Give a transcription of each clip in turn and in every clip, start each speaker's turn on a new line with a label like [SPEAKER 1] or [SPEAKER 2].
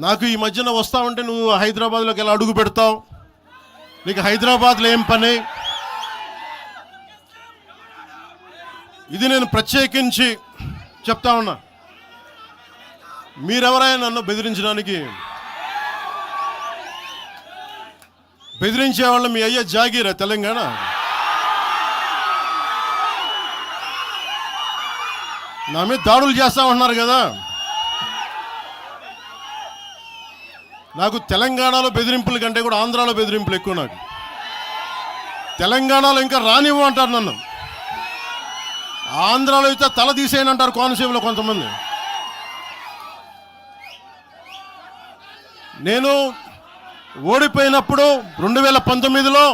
[SPEAKER 1] నాకు ఈ మధ్యన వస్తా ఉంటే నువ్వు హైదరాబాద్లోకి ఎలా అడుగు పెడతావు, నీకు హైదరాబాద్లో ఏం పని? ఇది నేను ప్రత్యేకించి చెప్తా ఉన్నా. మీరెవరైనా నన్ను బెదిరించడానికి? బెదిరించే వాళ్ళు మీ అయ్యే జాగీరా తెలంగాణ? నా మీద దాడులు చేస్తా ఉన్నారు కదా. నాకు తెలంగాణలో బెదిరింపుల కంటే కూడా ఆంధ్రాలో బెదిరింపులు ఎక్కువ. నాకు తెలంగాణలో ఇంకా రానివ్వు అంటారు నన్ను, ఆంధ్రాలో అయితే తల తీసేయని అంటారు కోనసీమలో కొంతమంది. నేను ఓడిపోయినప్పుడు 2019లో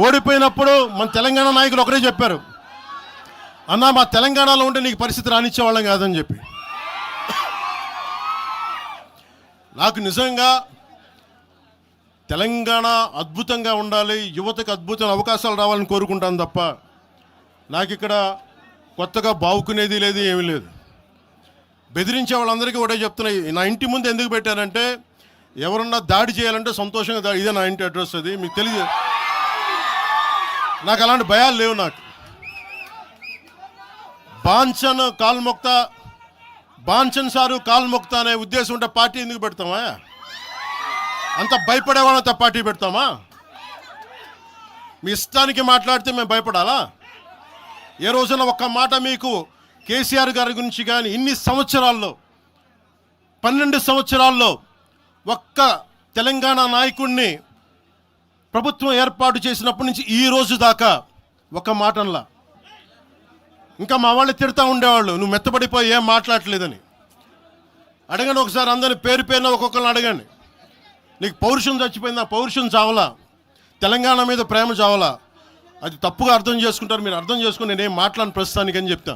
[SPEAKER 1] ఓడిపోయినప్పుడు మన తెలంగాణ నాయకులు ఒకరే చెప్పారు, అన్నా మా తెలంగాణలో ఉంటే నీకు పరిస్థితి రానిచ్చేవాళ్ళం కాదని చెప్పి. నాకు నిజంగా తెలంగాణ అద్భుతంగా ఉండాలి, యువతకు అద్భుతమైన అవకాశాలు రావాలని కోరుకుంటాను తప్ప నాకు ఇక్కడ కొత్తగా బావుకునేది లేదు, ఏమీ లేదు. బెదిరించే వాళ్ళందరికీ ఒకటే చెప్తున్నాయి. నా ఇంటి ముందు ఎందుకు పెట్టారంటే ఎవరన్నా దాడి చేయాలంటే సంతోషంగా ఇదే నా ఇంటి అడ్రస్, అది మీకు తెలియదు. నాకు అలాంటి భయాలు లేవు. నాకు బాంచన్ సారు కాల్మొక్తా అనే ఉద్దేశం ఉంటే పార్టీ ఎందుకు పెడతామా? అంత భయపడేవాళ్ళంత పార్టీ పెడతామా? మీ ఇష్టానికి మాట్లాడితే మేము భయపడాలా? ఏ రోజున ఒక్క మాట మీకు కేసీఆర్ గారి గురించి కానీ ఇన్ని సంవత్సరాల్లో 12 సంవత్సరాల్లో ఒక్క తెలంగాణ నాయకుడిని ప్రభుత్వం ఏర్పాటు చేసినప్పటి నుంచి ఈ రోజు దాకా ఒక మాటంలా. ఇంకా మా వాళ్ళు తిడతా ఉండేవాళ్ళు, నువ్వు మెత్తబడిపోయి ఏం మాట్లాడలేదని. అడగండి ఒకసారి, అందరిని పేరు పేరున ఒక్కొక్కరిని అడగండి. నీకు పౌరుషం చచ్చిపోయిందా? పౌరుషం చావలా, తెలంగాణ మీద ప్రేమ చావలా. అది తప్పుగా అర్థం చేసుకుంటారు. మీరు అర్థం చేసుకుని నేనేం మాట్లాడిన ప్రస్తుతానికి అని చెప్తా.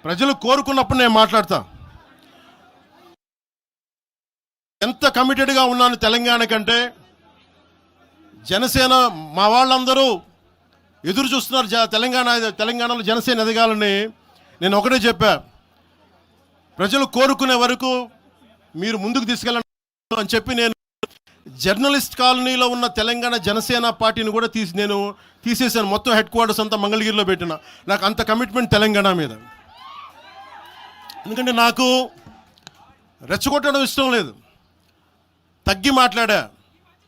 [SPEAKER 1] ప్రజలు కోరుకున్నప్పుడు నేను మాట్లాడతా. ఎంత కమిటెడ్గా ఉన్నాను తెలంగాణ కంటే, జనసేన మా వాళ్ళందరూ ఎదురు చూస్తున్నారు తెలంగాణలో జనసేన ఎదగాలని. నేను ఒకటే చెప్పా, ప్రజలు కోరుకునే వరకు మీరు ముందుకు తీసుకెళ్ళండి అని చెప్పి నేను జర్నలిస్ట్ కాలనీలో ఉన్న తెలంగాణ జనసేన పార్టీని కూడా నేను తీసేసాను. మొత్తం హెడ్ క్వార్టర్స్ అంతా మంగళగిరిలో పెట్టిన. నాకు అంత కమిట్మెంట్ తెలంగాణ మీద. ఎందుకంటే నాకు రెచ్చగొట్టడం ఇష్టం లేదు. తగ్గి మాట్లాడా.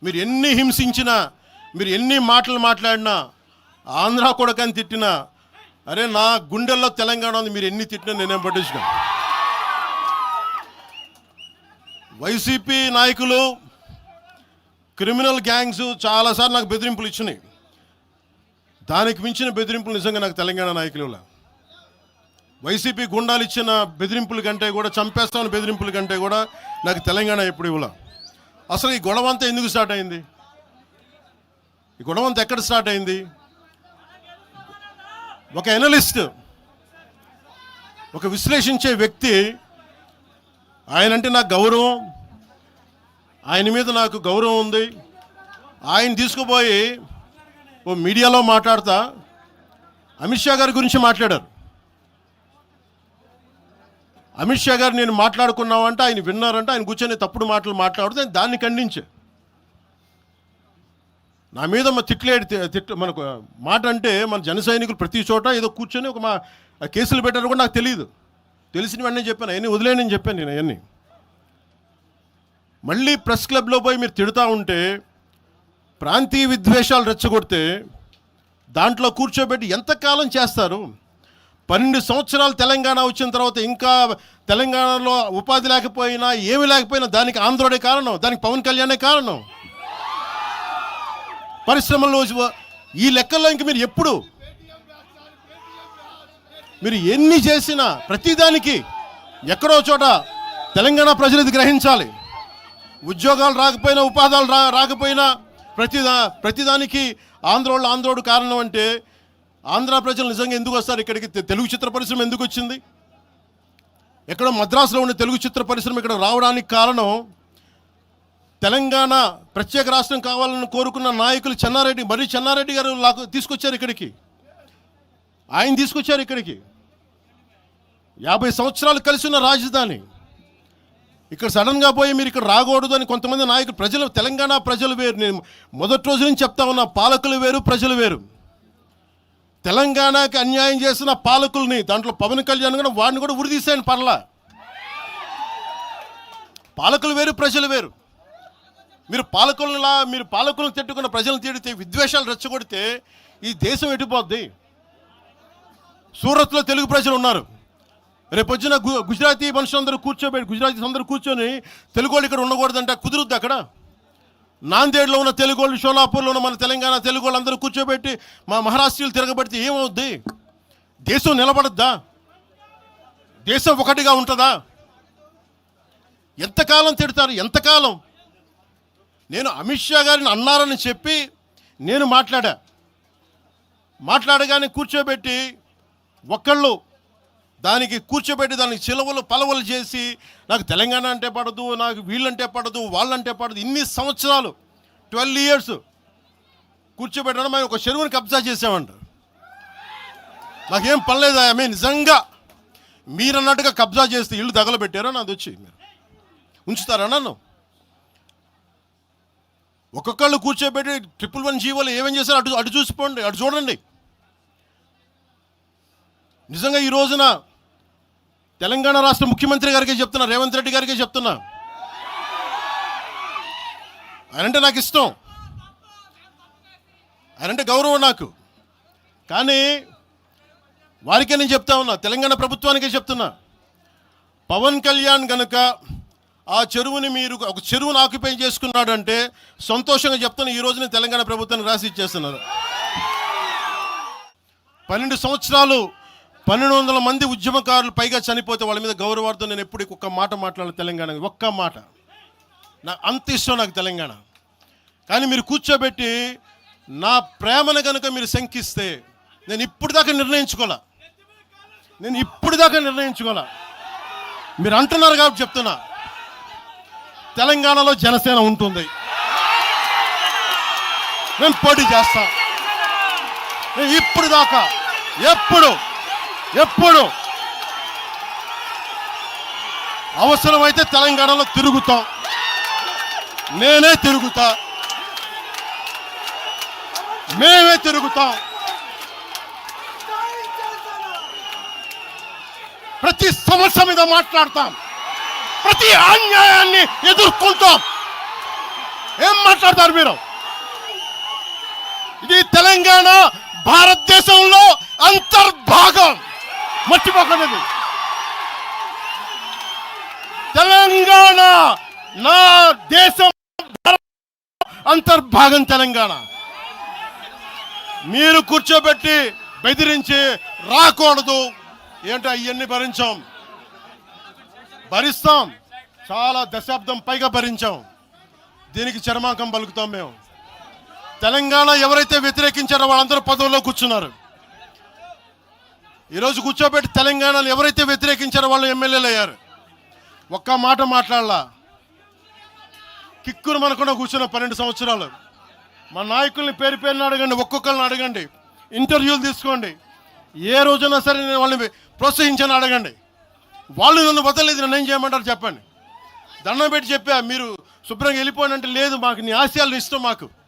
[SPEAKER 1] మీరు ఎన్ని హింసించినా, మీరు ఎన్ని మాటలు మాట్లాడినా, ఆంధ్ర కొడకని తిట్టినా, అరే నా గుండెల్లో తెలంగాణ ఉంది, మీరు ఎన్ని తిట్టినా నేనేం పట్టించుకో. వైసీపీ నాయకులు, క్రిమినల్ గ్యాంగ్స్ చాలాసార్లు నాకు బెదిరింపులు ఇచ్చినాయి. దానికి మించిన బెదిరింపులు నిజంగా నాకు తెలంగాణ నాయకులు. వైసీపీ గుండాలు ఇచ్చిన బెదిరింపుల కంటే కూడా, చంపేస్తామని బెదిరింపుల కంటే కూడా నాకు తెలంగాణ ఎప్పుడు ఇవ్వాల. అసలు ఈ గొడవ అంతా ఎందుకు స్టార్ట్ అయింది? ఈ గొడవ అంతా ఎక్కడ స్టార్ట్ అయింది? ఒక ఎనలిస్ట్, ఒక విశ్లేషించే వ్యక్తి, ఆయనంటే నాకు గౌరవం, ఆయన మీద నాకు గౌరవం ఉంది. ఆయన తీసుకుపోయి ఓ మీడియాలో మాట్లాడతా అమిత్ షా గారి గురించి మాట్లాడారు. అమిత్ షా గారు నేను మాట్లాడుకున్నామంటే ఆయన విన్నారంటే, ఆయన కూర్చొని తప్పుడు మాటలు మాట్లాడితే దాన్ని ఖండించే. నా మీద మనకు మాట అంటే మన జన సైనికులు ప్రతి చోట ఏదో కూర్చొని ఒక కేసులు పెట్టారు కూడా నాకు తెలియదు. తెలిసిన వెంటనే చెప్పాను, అవన్నీ వదిలేనని చెప్పాను నేను. అవన్నీ మళ్ళీ ప్రెస్ క్లబ్లో పోయి మీరు తిడుతూ ఉంటే, ప్రాంతీయ విద్వేషాలు రెచ్చగొడితే దాంట్లో కూర్చోబెట్టి ఎంతకాలం చేస్తారు? 12 సంవత్సరాలు తెలంగాణ వచ్చిన తర్వాత ఇంకా తెలంగాణలో ఉపాధి లేకపోయినా, ఏమి లేకపోయినా దానికి ఆంధ్రుడే కారణం, దానికి పవన్ కళ్యాణే కారణం. పరిశ్రమల్లో ఈ లెక్కల్లో ఇంక మీరు ఎప్పుడు మీరు ఎన్ని చేసినా ప్రతిదానికి ఎక్కడో చోట తెలంగాణ ప్రజలు ఇది గ్రహించాలి. ఉద్యోగాలు రాకపోయినా, ఉపాధాలు రాకపోయినా ప్రతిదానికి ఆంధ్రోడు కారణం అంటే, ఆంధ్ర ప్రజలు నిజంగా ఎందుకు వస్తారు ఇక్కడికి? తెలుగు చిత్ర పరిశ్రమ ఎందుకు వచ్చింది? ఎక్కడో మద్రాసులో ఉండే తెలుగు చిత్ర పరిశ్రమ ఇక్కడ రావడానికి కారణం తెలంగాణ ప్రత్యేక రాష్ట్రం కావాలని కోరుకున్న నాయకులు చెన్నారెడ్డి గారు తీసుకొచ్చారు ఇక్కడికి. ఆయన తీసుకొచ్చారు ఇక్కడికి. 50 సంవత్సరాలు కలిసి ఉన్న రాజధాని. ఇక్కడ సడన్గా పోయి మీరు ఇక్కడ రాకూడదు అని కొంతమంది నాయకులు, ప్రజలు, తెలంగాణ ప్రజలు వేరు. నేను మొదటి రోజు నుంచి చెప్తా ఉన్నా, పాలకులు వేరు, ప్రజలు వేరు. తెలంగాణకి అన్యాయం చేసిన పాలకుల్ని, దాంట్లో పవన్ కళ్యాణ్ కూడా, వాడిని కూడా ఉరిదీసాను పర్లా. పాలకులు వేరు, ప్రజలు వేరు. మీరు పాలకులను తిట్టుకున్న ప్రజలను తిడితే, విద్వేషాలు రెచ్చగొడితే ఈ దేశం ఎటుపోద్ది? సూరత్లో తెలుగు ప్రజలు ఉన్నారు. రేపొచ్చిన గుజరాతీ మనుషులందరూ గుజరాతీస్ అందరూ కూర్చొని తెలుగు వాళ్ళు ఇక్కడ ఉండకూడదంటే కుదురుద్ది అక్కడ? నాందేడ్లో ఉన్న తెలుగు వాళ్ళు, షోలాపూర్లో ఉన్న మన తెలంగాణ తెలుగు వాళ్ళు అందరూ కూర్చోబెట్టి మా మహారాష్ట్రీయులు తిరగబెడితే ఏమవుద్ది? దేశం నిలబడద్దా? దేశం ఒకటిగా ఉంటుందా? ఎంతకాలం తిడతారు? ఎంతకాలం? నేను అమిత్ షా గారిని అన్నారని చెప్పి నేను మాట్లాడగానే కూర్చోబెట్టి ఒకళ్ళు దానికి చిలవలు పలవలు చేసి, నాకు తెలంగాణ అంటే పడదు, నాకు వీళ్ళంటే పడదు, వాళ్ళంటే పడదు, ఇన్ని సంవత్సరాలు 12 years కూర్చోబెట్టడం, మేము ఒక చెరువుని కబ్జా చేసామంట. నాకేం పనిలేదా? నిజంగా మీరన్నట్టుగా కబ్జా చేస్తే ఇల్లు తగలబెట్టారో నాది వచ్చి మీరు ఉంచుతారా నన్ను? ఒక్కొక్కళ్ళు కూర్చోబెట్టి 111 జీవోలు ఏమేం చేశారు అటు చూసిపోండి, అటు చూడండి. నిజంగా ఈ రోజున తెలంగాణ రాష్ట్ర ముఖ్యమంత్రి గారికి చెప్తున్నా, రేవంత్ రెడ్డి గారికి చెప్తున్నా, ఆయనంటే నాకు ఇష్టం, ఆయనంటే గౌరవం నాకు. కానీ వారికే నేను చెప్తా ఉన్నా, తెలంగాణ ప్రభుత్వానికే చెప్తున్నా, పవన్ కళ్యాణ్ గనుక ఆ చెరువుని మీరు ఒక చెరువును ఆక్యుపై చేసుకున్నాడంటే సంతోషంగా చెప్తున్నా, ఈ రోజున తెలంగాణ ప్రభుత్వానికి రాసి ఇచ్చేస్తున్నారు. 12 సంవత్సరాలు 1200 మంది ఉద్యమకారులు పైగా చనిపోతే వాళ్ళ మీద గౌరవార్థం నేను ఎప్పుడు ఒక్క మాట మాట్లాడాలి తెలంగాణ, ఒక్క మాట. నాకు అంత ఇష్టం నాకు తెలంగాణ. కానీ మీరు కూర్చోబెట్టి నా ప్రేమను కనుక మీరు శంకిస్తే, నేను ఇప్పుడు దాకా నిర్ణయించుకోలే. మీరు అంటున్నారు కాబట్టి చెప్తున్నా, తెలంగాణలో జనసేన ఉంటుంది, మేము పోటీ చేస్తాం. ఇప్పుడు దాకా ఎప్పుడు అవసరమైతే తెలంగాణలో తిరుగుతాం, నేనే తిరుగుతా, మేమే తిరుగుతాం. ప్రతి సమస్య మీద మాట్లాడతాం, ప్రతి అన్యాయాన్ని ఎదుర్కొంటాం. ఏం మాట్లాడతారు మీరు? ఇది తెలంగాణ భారతదేశంలో అంతర్భాగం, మర్చిపోకండి. తెలంగాణ నా దేశం అంతర్భాగం తెలంగాణ. మీరు కూర్చోబెట్టి బెదిరించి రాకూడదు ఏంటో అవన్నీ భరిస్తాం. చాలా దశాబ్దం పైగా భరించాం. దీనికి చర్మాంకం పలుకుతాం మేము. తెలంగాణ ఎవరైతే వ్యతిరేకించారో వాళ్ళందరూ పదవుల్లో కూర్చున్నారు. ఈరోజు కూర్చోబెట్టి తెలంగాణలో ఎవరైతే వ్యతిరేకించారో వాళ్ళు ఎమ్మెల్యేలు అయ్యారు. ఒక్క మాట మాట్లాడలా, కిక్కును మనకుండా కూర్చున్న 12 సంవత్సరాలు. మా నాయకుల్ని పేరుని అడగండి, ఒక్కొక్కరిని అడగండి, ఇంటర్వ్యూలు తీసుకోండి. ఏ రోజైనా సరే నేను వాళ్ళని ప్రోత్సహించాను అడగండి. వాళ్ళు నన్ను వదలలేదు, నన్ను ఏం చేయమంటారు చెప్పండి. దండం పెట్టి చెప్పా, మీరు శుభ్రంగా వెళ్ళిపోండి అంటే, లేదు మాకు నీ ఆశయాలు ఇష్టం, మాకు